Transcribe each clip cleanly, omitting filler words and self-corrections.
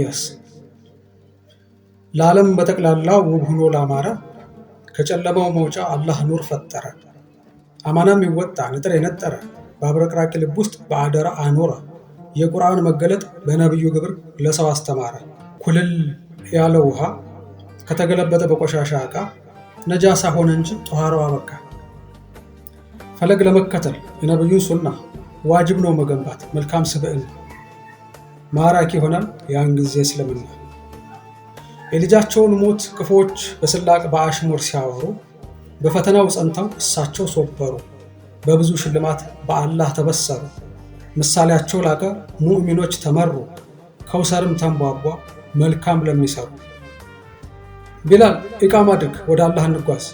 ኢሳይያስ ለዓለም በጠቅላላ ውብ ሆኖ ላማረ ከጨለማው መውጫ አላህ ኑር ፈጠረ። አማናም ይወጣ ንጥር የነጠረ በአብረቅራቂ ልብ ውስጥ በአደራ አኖረ። የቁርአን መገለጥ በነብዩ ግብር ለሰው አስተማረ። ኩልል ያለ ውሃ ከተገለበጠ በቆሻሻ ዕቃ ነጃሳ ሆነ እንጂ ጧሃራው አበቃ። ፈለግ ለመከተል የነብዩን ሱና ዋጅብ ነው መገንባት መልካም ስብዕና። ማራኪ ይሆናል ያን ጊዜ እስልምና። የልጃቸውን ሞት ክፉዎች በስላቅ በአሽሙር ሲያወሩ በፈተናው ጸንተው እሳቸው ሶበሩ። በብዙ ሽልማት በአላህ ተበሰሩ። ምሳሌያቸው ላቀ ሙእሚኖች ተመሩ። ከውሰርም ተንቧቧ መልካም ለሚሰሩ። ቢላል ኢቃማ አድርግ ወደ አላህ እንጓዝ፣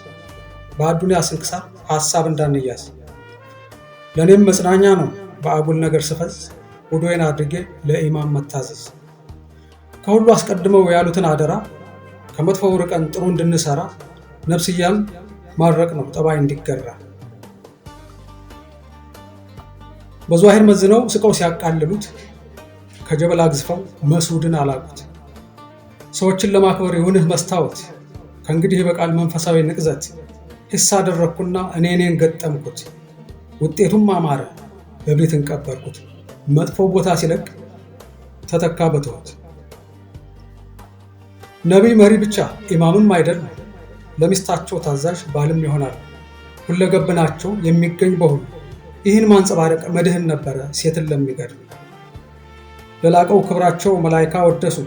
በአዱንያ ስንክሳር ሐሳብ እንዳንያዝ። ለእኔም መጽናኛ ነው በአጉል ነገር ስፈዝ፣ ውዶዬን አድርጌ ለኢማም መታዘዝ። ከሁሉ አስቀድመው ያሉትን አደራ ከመጥፎው ርቀን ጥሩ እንድንሰራ ነፍስያን ማድረቅ ነው ጠባይ እንዲገራ። በዟሂር መዝነው ስቀው ሲያቃልሉት ከጀበል አግዝፈው መስዑድን አላቁት። ሰዎችን ለማክበር ይሁንህ መስታወት ከእንግዲህ በቃል መንፈሳዊ ንቅዘት። ሂስ አደረግኩና እኔን ገጠምኩት ውጤቱም አማረ በቤት እንቀበርኩት። መጥፎ ቦታ ሲለቅ ተተካ በትሁት። ነቢይ መሪ ብቻ ኢማምም አይደል፣ ለሚስታቸው ታዛዥ ባልም ይሆናል። ሁለገብ ናቸው የሚገኝ በሁሉ ይህን ማንጸባረቅ መድህን ነበረ ሴትን ለሚገድል። ለላቀው ክብራቸው መላይካ ወደሱ፣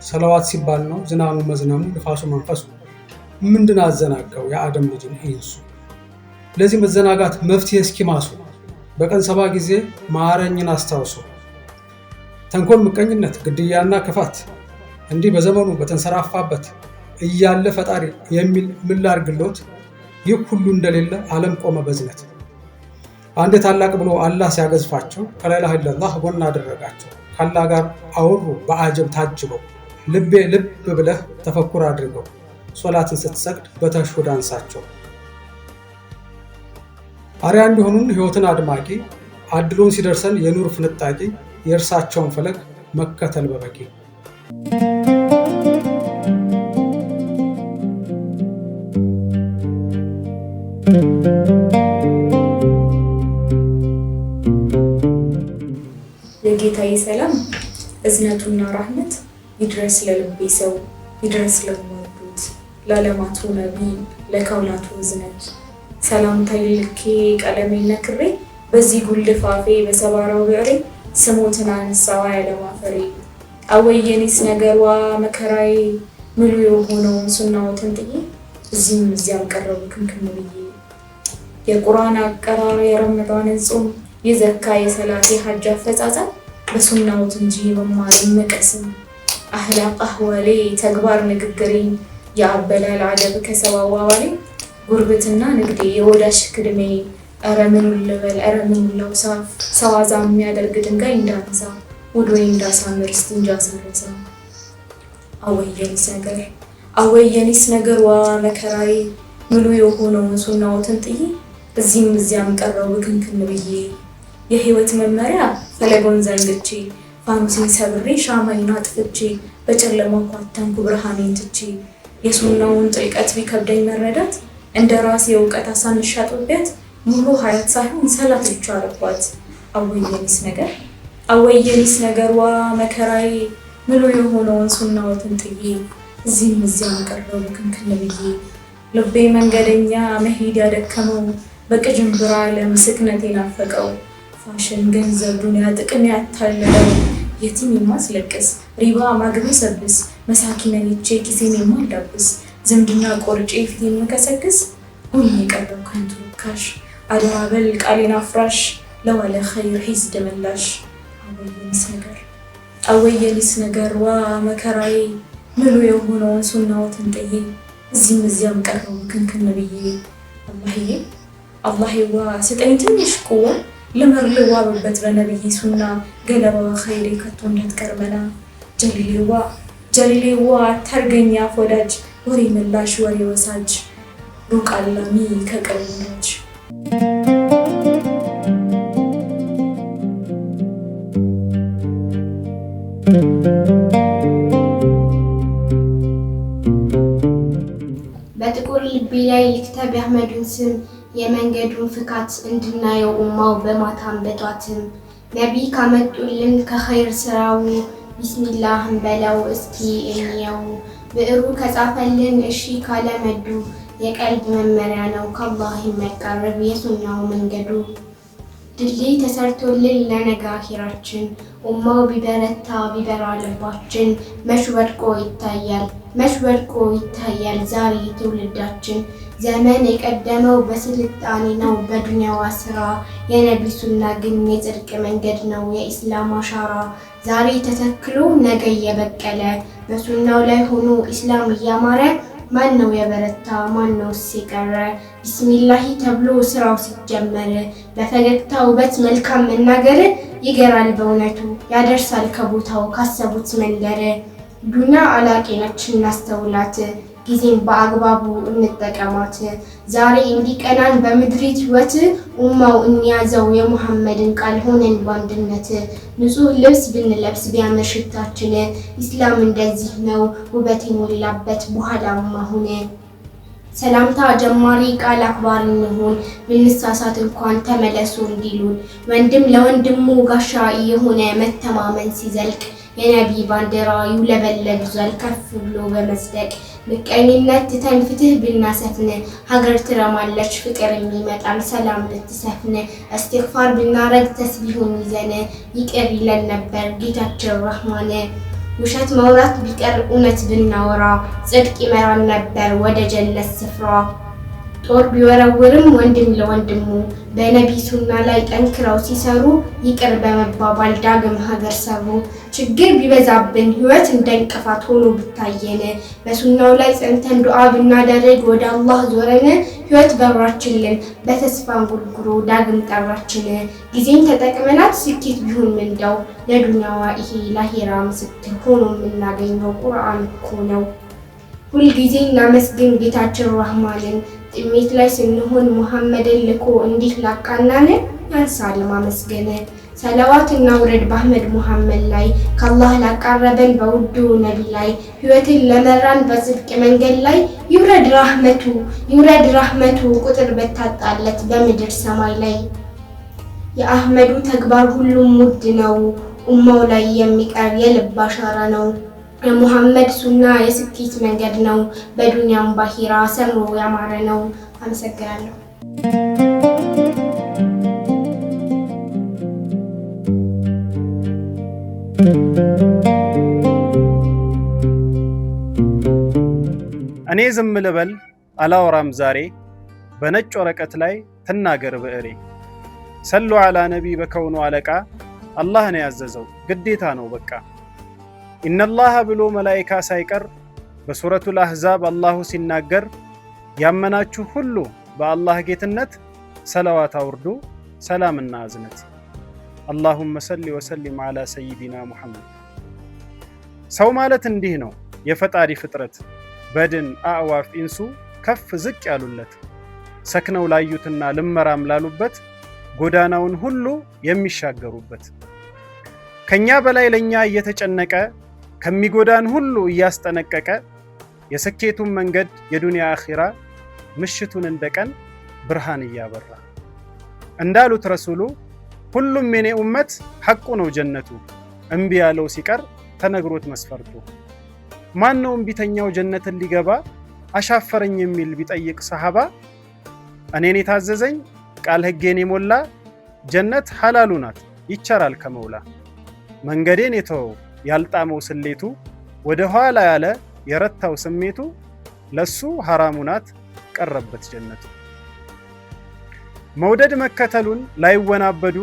ሰለዋት ሲባል ነው ዝናሙ መዝነሙ ንፋሱ መንፈሱ። ምንድን አዘናጋው የአደም ልጅን ኢንሱ? ለዚህ መዘናጋት መፍትሄ እስኪማሱ በቀን 70 ጊዜ ማረኝን አስታውሱ። ተንኮል ምቀኝነት ግድያና ክፋት እንዲህ በዘመኑ በተንሰራፋበት እያለ ፈጣሪ የሚል ምን ላድርግሎት? ይህ ሁሉ እንደሌለ ዓለም ቆመ በዝነት። አንድ ታላቅ ብሎ አላህ ሲያገዝፋቸው ከላ ኢላሃ ኢለላህ ጎን አደረጋቸው። ካላህ ጋር አወሩ በአጀብ ታጅበው። ልቤ ልብ ብለህ ተፈኩር አድርገው ሶላትን ስትሰግድ በተሽሁድ አንሳቸው። አርያ እንዲሆኑን ሕይወትን አድማቂ አድሎን ሲደርሰን የኑር ፍንጣቂ የእርሳቸውን ፈለግ መከተል በበቂ። የጌታዬ ሰላም እዝነቱና ራህመት ይድረስ ለልቤ ሰው ይድረስ ለሚወዱት ለዓለማቱ ነቢይ ለካውናቱ እዝነት። ሰላምታዬ ልኬ ቀለሜን ነክሬ በዚህ ጉልፋፌ በሰባራው ብዕሬ ስሞትን አነሳዋ ያለማፈሬ። አወየኔስ ነገሯ መከራዬ ምሉ የሆነውን ሱናዎትን ጥዬ እዚህም እዚያም ቀረቡ ክንክን ብዬ። የቁርአን አቀራር የረመዳንን ጾም የዘካ የሰላት የሐጅ አፈጻጸም በሱናዎት እንጂ መማር መቀስም። አህላቅ አህዋሌ ተግባር ንግግሬን የአበላል አደብ ከሰዋዋ ዋሌ። ጉርብትና ንግዴ የወዳሽ ክድሜ ኧረ ምኑን ልበል ኧረ ምኑን ለውሳ። ሰዋዛ የሚያደርግ ድንጋይ እንዳንሳ ውዶዬ እንዳሳምር እስቲንጃ ሳረሳ። አወየኔስ ነገር ዋ መከራዬ ምሉ የሆነውን ሱናዎትን ጥዬ እዚህም እዚያም ቀረው ብክንክን ብዬ። የህይወት መመሪያ ፈለጎን ዘንግቼ ፋኑሴን ሰብሬ ሻማይን አጥፍቼ በጨለማው ኳተንኩ ብርሃኔን ትቼ። የሱናውን ጥልቀት ቢከብደኝ መረዳት እንደ ራሴ እውቀት አሳንሻጥበት ሙሉ ሀያት ሳይሆን ሰላት ብቻ አረኳት። አወየኔስ ነገር ዋ መከራዬ ምሉ የሆነውን ሱናዎትን ጥዬ እዚህም እዚያም ቀረው ብክንክን ብዬ። ልቤ መንገደኛ መሄድ ያደከመው በቅጅምብር ዓለም ስክነት የናፈቀው። ፋሽን ገንዘብ ዱንያ ጥቅም ያታለለው የቲም የማስለቅስ ሪባ ማግበሰብስ መሳኪነን ይቼ ኪሴን የማልዳብስ ዝምድና ቆርጬ ፊት የምከሰክስ ሁኝ የቀረው ከንቱ ካሽ አደራ በል ቃሌን አፍራሽ ለዋለ ኸይር ሂዝድ መላሽ። አወየኔስ ነገር ዋ መከራዬ ምሉ የሆነውን ሱናዎትን ጥዬ እዚህም እዚያም ቀረው ክንክን ብዬ። አላህዬዋ ስጠኝ ትንሽ ቁዋ ልመርልዋብበት በነብይ ሱና ገለባዋ ኸይሬ ከቶ እንዳትቀርመና። ጀሊሌዋ አታርገኛ ወዳጅ ወሬ ምላሽ ወሬ ወሳጅ ሩቅ አላሚ ከቅርብ ነች። በጥቁር ልቤ ላይ ልክተብ የአህመዱን ስም የመንገዱን ፍካት እንድናየው ኡማው በማታም በጧትም ነቢይ ካመጡልን ከኸይር ስራው ቢስሚላህ እንበለው እስኪ እንየው። ብዕሩ ከጻፈልን እሺ ካለመዱ የቀልብ መመሪያ ነው ከአላህ የሚያቃርብ የሱናው መንገዱ። ድልድይ ተሰርቶልን ለነገ አኺራችን ኡማው ቢበረታ ቢበራ ልባችን መች ወድቆ ይታያል ዛሬ ትውልዳችን። ዘመን የቀደመው በስልጣኔ ነው በዱንያዋ ስራ የነቢ ሱና ግን የጽድቅ መንገድ ነው የኢስላም አሻራ። ዛሬ ተተክሎ ነገ እየበቀለ በሱናው ላይ ሆኖ ኢስላም እያማረ ማን ነው የበረታ ማን ነውስ የቀረ? ቢስሚላሂ ተብሎ ስራው ሲጀመር በፈገግታ ውበት መልካም መናገር ይገራል በእውነቱ ያደርሳል ከቦታው ካሰቡት መንደር። ዱንያ አላቂ ነች እናስተውላት ጊዜን በአግባቡ እንጠቀማት። ዛሬ እንዲቀናን በምድሪት ህይወት ኡማው እንያዘው የሙሐመድን ቃል ሆነን በአንድነት። ንጹህ ልብስ ብንለብስ ቢያምር ሽታችን ኢስላም እንደዚህ ነው ውበት የሞላበት በኋላማ ሆነ። ሰላምታ ጀማሪ ቃል አክባሪ እንሁን ብንሳሳት እንኳን ተመለሱ እንዲሉን። ወንድም ለወንድሙ ጋሻ የሆነ መተማመን ሲዘልቅ የነቢ ባንዲራ ይውለበለብ ዟል ከፍ ብሎ በመጽደቅ። ምቀኝነት ትተን ፍትህ ብናሰፍን ሀገር ትረማለች ፍቅር የሚመጣል ሰላም ልትሰፍን። እስትግፋር ብናረግ ተስቢሁን ይዘን ይቅር ይለን ነበር ጌታችን ረህማን። ውሸት ማውራት ቢቀር እውነት ብናወራ ጽድቅ ይመራን ነበር ወደ ጀነት ስፍራ። ጦር ቢወረውርም ወንድም ለወንድሙ በነቢ ሱና ላይ ጠንክረው ሲሰሩ ይቅር በመባባል ዳግም ሀገር ሰሩ። ችግር ቢበዛብን ህይወት እንደ እንቅፋት ሆኖ ብታየን በሱናው ላይ ጸንተን ዱዓ ብናደርግ ወደ አላህ ዞረን ህይወት በራችልን በተስፋ እንጉርጉሮ ዳግም ጠራችን። ጊዜን ተጠቅመናት ስኬት ቢሆን ምንዳው ለዱንያዋ ይሄ ላሄራ ምስክር ሆኖ የምናገኘው ቁርአን እኮ ነው። ሁልጊዜ እናመስግን ጌታችን ረህማንን ጥሜት ላይ ስንሆን ሙሐመድን ልኮ እንዲህ ላቃናን ያንሳል ማመስገን። ሰለዋት እናውረድ በአህመድ ሙሐመድ ላይ ከአላህ ላቃረበን በውዱ ነቢ ላይ ህይወትን ለመራን በጽድቅ መንገድ ላይ ይውረድ ራህመቱ ቁጥር በታጣለት በምድር ሰማይ ላይ። የአህመዱ ተግባር ሁሉም ውድ ነው ኡማው ላይ የሚቀር የልብ አሻራ ነው። የሙሐመድ ሱና የስኬት መንገድ ነው በዱንያም ባሂራ ሰምሮ ያማረ ነው። አመሰግናለሁ። እኔ ዝም ልበል አላወራም ዛሬ በነጭ ወረቀት ላይ ትናገር ብዕሬ። ሰሉ ዐላ ነቢ በከውኑ አለቃ አላህ ነው ያዘዘው ግዴታ ነው በቃ። ኢነላህ ብሎ መላኢካ ሳይቀር በሱረቱል አሕዛብ አላሁ ሲናገር ያመናችሁ ሁሉ በአላህ ጌትነት ሰለዋት አውርዱ ሰላምና እዝነት። አላሁመ ሰሊ ወሰሊም ዐላ ሰይዲና ሙሐመድ። ሰው ማለት እንዲህ ነው የፈጣሪ ፍጥረት በድን አዕዋፍ ኢንሱ ከፍ ዝቅ ያሉለት ሰክነው ላዩትና ልመራም ላሉበት ጎዳናውን ሁሉ የሚሻገሩበት ከኛ በላይ ለኛ እየተጨነቀ ከሚጎዳን ሁሉ እያስጠነቀቀ የስኬቱን መንገድ የዱንያ አኺራ ምሽቱን እንደቀን ብርሃን እያበራ እንዳሉት ረሱሉ ሁሉም የኔ ኡመት ሐቁ ነው ጀነቱ እምቢ ያለው ሲቀር ተነግሮት መስፈርቱ። ማነው እምቢተኛው ጀነትን ሊገባ አሻፈረኝ የሚል ቢጠይቅ ሰሃባ እኔን የታዘዘኝ ቃል ሕጌን የሞላ ጀነት ሐላሉ ናት ይቻላል ከመውላ። መንገዴን የተወው ያልጣመው ስሌቱ ወደ ኋላ ያለ የረታው ስሜቱ ለሱ ሐራሙ ናት ቀረበት ጀነቱ። መውደድ መከተሉን ላይወናበዱ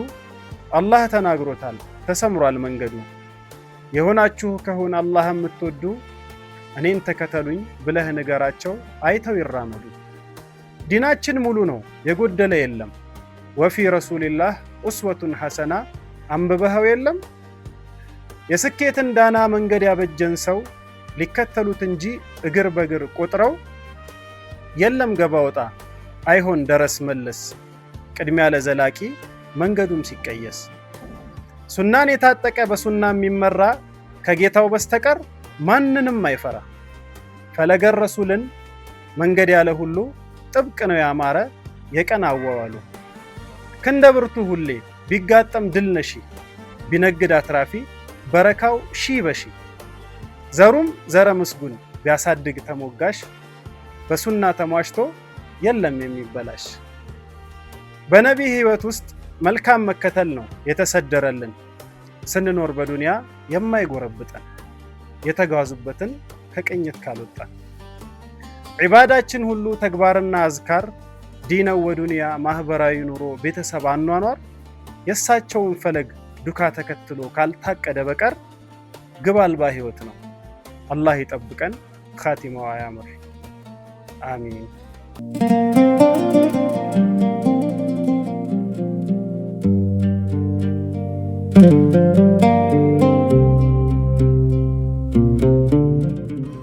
አላህ ተናግሮታል ተሰምሯል መንገዱ። የሆናችሁ ከሆነ አላህ የምትወዱ እኔን ተከተሉኝ ብለህ ንገራቸው አይተው ይራመዱ። ዲናችን ሙሉ ነው የጎደለ የለም ወፊ ረሱልላህ ኡስወቱን ሐሰና አንብበኸው የለም። የስኬትን ዳና መንገድ ያበጀን ሰው ሊከተሉት እንጂ እግር በግር ቆጥረው የለም ገባ ወጣ አይሆን ደረስ መለስ ቅድሚያ ለዘላቂ መንገዱም ሲቀየስ። ሱናን የታጠቀ በሱና የሚመራ ከጌታው በስተቀር ማንንም አይፈራ። ፈለገ ረሱልን መንገድ ያለ ሁሉ ጥብቅ ነው ያማረ የቀን አዋዋሉ። ክንደ ብርቱ ሁሌ ቢጋጠም ድል ነሺ ቢነግድ አትራፊ በረካው ሺህ በሺ ዘሩም ዘረ ምስጉን ቢያሳድግ ተሞጋሽ በሱና ተሟሽቶ የለም የሚበላሽ። በነቢይ ሕይወት ውስጥ መልካም መከተል ነው የተሰደረልን ስንኖር በዱንያ የማይጎረብጠን የተጓዙበትን ከቅኝት ካልወጣን። ዒባዳችን ሁሉ ተግባርና አዝካር ዲነው ወዱንያ ማህበራዊ ኑሮ ቤተሰብ አኗኗር የእሳቸውን ፈለግ ዱካ ተከትሎ ካልታቀደ በቀር ግብ አልባ ሕይወት ነው። አላህ ይጠብቀን፣ ኻቲማው አያምር። አሚን።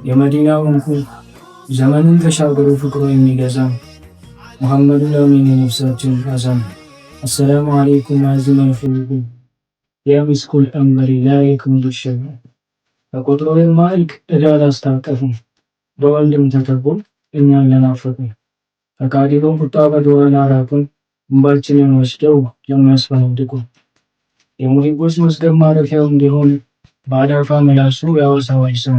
የመዲናው እንቁ ዘመኑን ተሻገሩ ፍቅሩ የሚገዛ ሙሐመዱን አሚን የነፍሳችን አዛም። አሰላሙ አለይኩም አዚመን ፍሉቁ የሚስኩል አምሪ ላይኩም ዱሸም ተቆጥሮ የማያልቅ ዕዳ ላስታቀፉ በወንድም ተከቦ እኛን ለናፈቁ ፈቃዲሮ ቁጣ በድዋን አራቁን እንባችንን ወስደው የሚያስፈነድቁ የሙሂቦች መስገብ ማረፊያው እንዲሆን በአዳፋ መላሱ ያወሳዋይ ሰው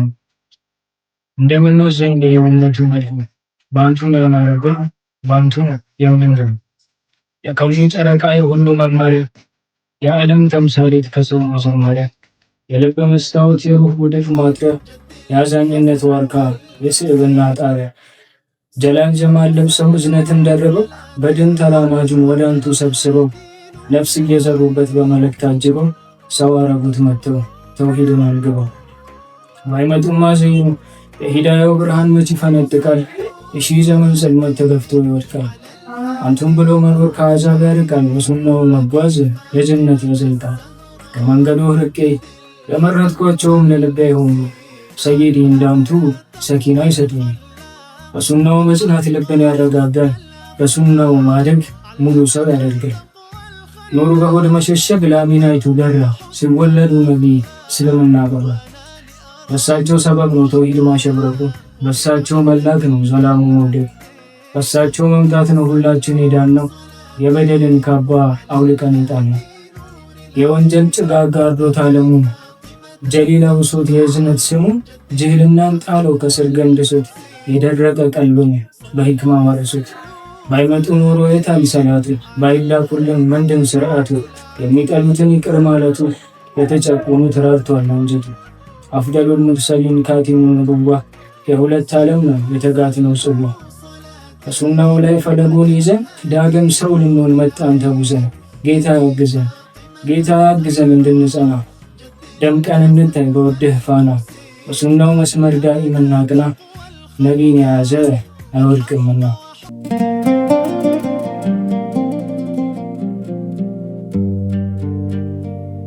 እንደምነው ዘንድ የእምነቱ መሪ በአንቱ ለማረገው በአንቱ የምንድን የከውኒ ጨረቃ የሁሉ መመሪያ የዓለም ተምሳሌት ከሰው መጀመሪያ የልብ መስታወት የሩህ ጉድፍ ማጥሪያ የአዛኝነት ዋርካ የስዕብና ጣሪያ ጀላል ጀማል ለብሰው እዝነትን ደርበው በድን ተላማጁን ወደ አንቱ ሰብስበው ነፍስ እየዘሩበት በመልእክት አጅበው ሰው አረጉት መጥተው ተውሂድን አንግበው ባይመጡማ ዘይኑ የሂዳያው ብርሃን መች ይፈነጥቃል የሺህ ዘመን ጽልመት ተገፍቶ ይወድቃል። አንቱም ብሎ መኖር ከአዛብ ያርቃል በሱናው መጓዝ የጀነት ይዘልቃል። ከመንገዱ ርቄ የመረጥኳቸውም ለልቤ አይሆኑ ሰይዲ እንዳንቱ ሰኪና ይሰጡኝ። በሱናው መጽናት ልብን ያረጋጋል በሱናው ማደግ ሙሉ ሰው ያደርጋል። ኑሩ በሆድ መሸሸግ ለአሚናይቱ ገራ ሲወለዱ ነቢይ እስልምና ገባ። በሳቸው ሰበብ ነው ተውሂድ ማሸብረቁ በሳቸው መላክ ነው ዘላሙ መውደቅ በሳቸው መምጣት ነው ሁላችን ሄዳነው የበደልን ካባ አውልቀን እንጣነው። የወንጀል ጭጋግ ጋርዶት ዓለሙን ጀሊላ ውሶት የእዝነት ስሙ ጅህልናን ጣለው ከስር ገንድሶት የደረቀ ቀልብን በሂክማ ማረሱት። ባይመጡ ኖሮ የታል ሰላቱ ባይላኩልን ምንድን ስርዓቱ የሚጠሉትን ይቅር ማለቱ የተጨቆኑት ረድቷል አንጀቱ። አፍደሉል ሙርሰሊን ካቲሙን ንቡዋ የሁለት ዓለም ነው የተጋትነው ጽዋ። በሱናው ላይ ፈለጉን ይዘን ዳግም ሰው ልንሆን መጣን ተጉዘን ጌታ ያግዘን ጌታ ያግዘን እንድንጸና ደምቀን እንድንታይ በወድህ ፋና በሱናው መስመር ዳኢም እናቅና ነቢን የያዘ አይወድቅምና።